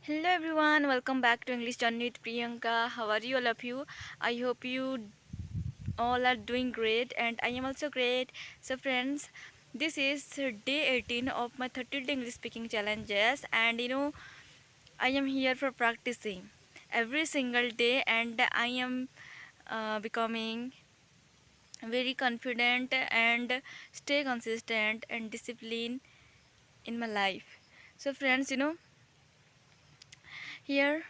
Hello everyone, welcome back to English Journey with Priyanka. How are you all of you? I hope you all are doing great and I am also great. So friends, this is day 18 of my 30-day English speaking challenges and I am here for practicing every single day and I am becoming very confident and stay consistent and disciplined in my life. So friends, here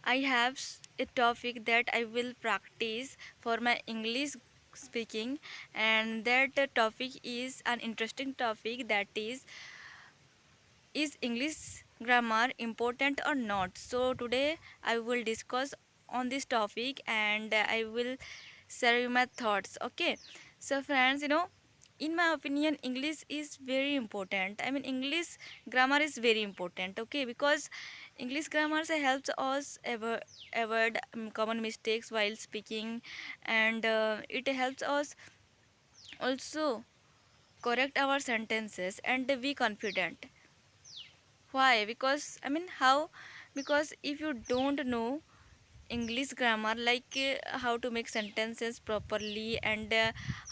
I have a topic that I will practice for my English speaking, and that topic is an interesting topic, that is English grammar important or not? So today I will discuss on this topic and I will share you my thoughts. Okay, so friends, in my opinion, English is very important. I mean, English grammar is very important. Okay, because English grammar helps us avoid common mistakes while speaking, and it helps us also correct our sentences and be confident. Why? Because how? Because if you don't know English grammar, like how to make sentences properly, and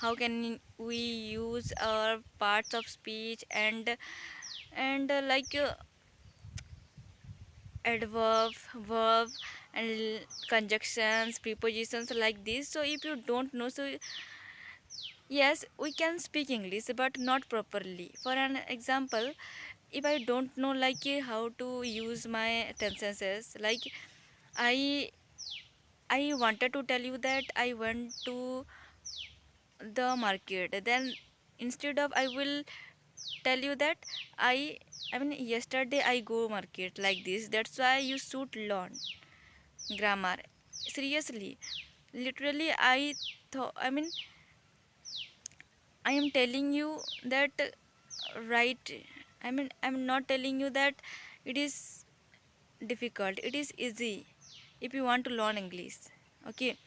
how can we use our parts of speech, and adverb, verb, and conjunctions, prepositions, like this. So if you don't know, so yes, we can speak English, but not properly. For an example, if I don't know how to use my tenses, like I I wanted to tell you that I went to the market. Then instead of I will tell you that I mean yesterday I go market, like this. That's why you should learn grammar. Seriously, literally I am telling you that right. I'm not telling you that it is difficult. It is easy if you want to learn English. Okay,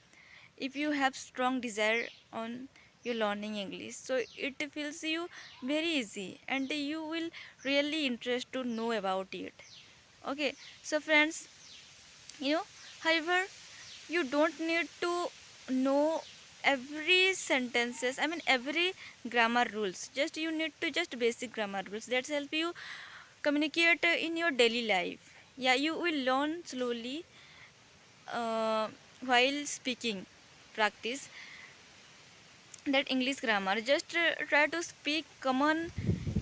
if you have strong desire on you learning English, so it feels you very easy and you will really interest to know about it. Okay, so friends, you know however, you don't need to know every sentences, every grammar rules. Just you need to just basic grammar rules that help you communicate in your daily life. Yeah, you will learn slowly uh, while speaking. Practice that English grammar. Just try to speak common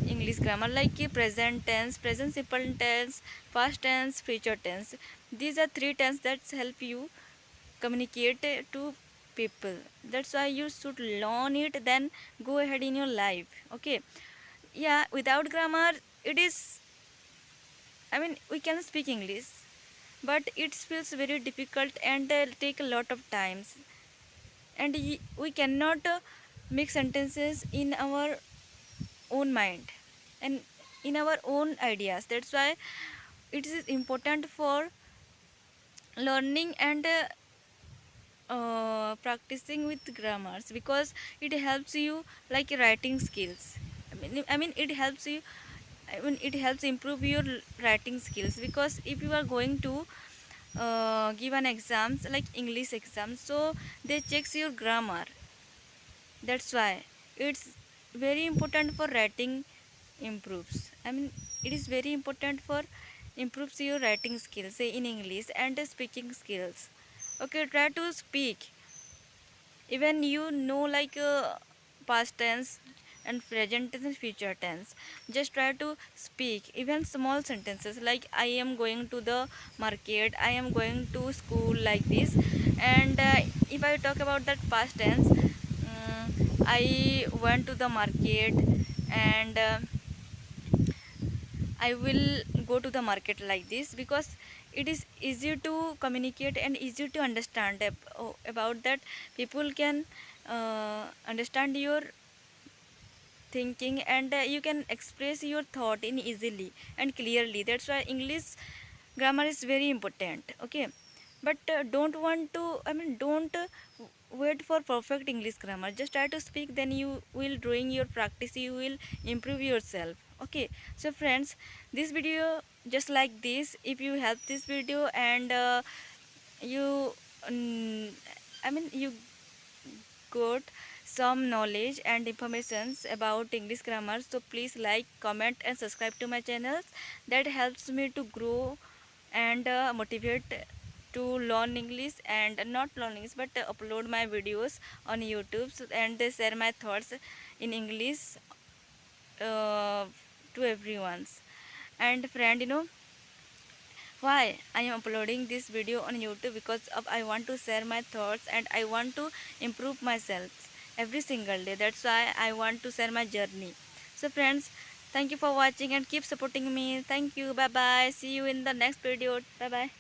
English grammar, like present tense, present simple tense, past tense, future tense. These are three tense that help you communicate to people. That's why you should learn it, then go ahead in your life. Okay, yeah, without grammar it is, we can speak English, but it feels very difficult and take a lot of times, and we cannot make sentences in our own mind and in our own ideas. That's why it is important for learning and practicing with grammars, because it helps you like writing skills. It helps you, it helps improve your writing skills, because if you are going to give an exams like English exams, so they checks your grammar. That's why it's very important for writing improves. It is very important for improves your writing skills, say in English, and speaking skills. Okay, try to speak even past tense and present tense and future tense. Just try to speak even small sentences like I am going to the market, I am going to school, like this. And if I talk about that past tense, I went to the market, and I will go to the market, like this, because it is easy to communicate and easy to understand about that. People can understand your thinking, and you can express your thought in easily and clearly. That's why English grammar is very important. Okay, but don't wait for perfect English grammar. Just try to speak, then you will doing your practice, you will improve yourself. Okay, so friends, this video just like this, if you help this video and you mm, you got some knowledge and informations about English grammar, so please like, comment and subscribe to my channels. That helps me to grow and motivate to learn English, and not learn English but upload my videos on YouTube, so, and share my thoughts in English uh, to everyone's. And friend, why I am uploading this video on YouTube? Because of I want to share my thoughts and I want to improve myself every single day. That's why I want to share my journey. So friends, thank you for watching and keep supporting me. Thank you. Bye bye. See you in the next video. Bye bye.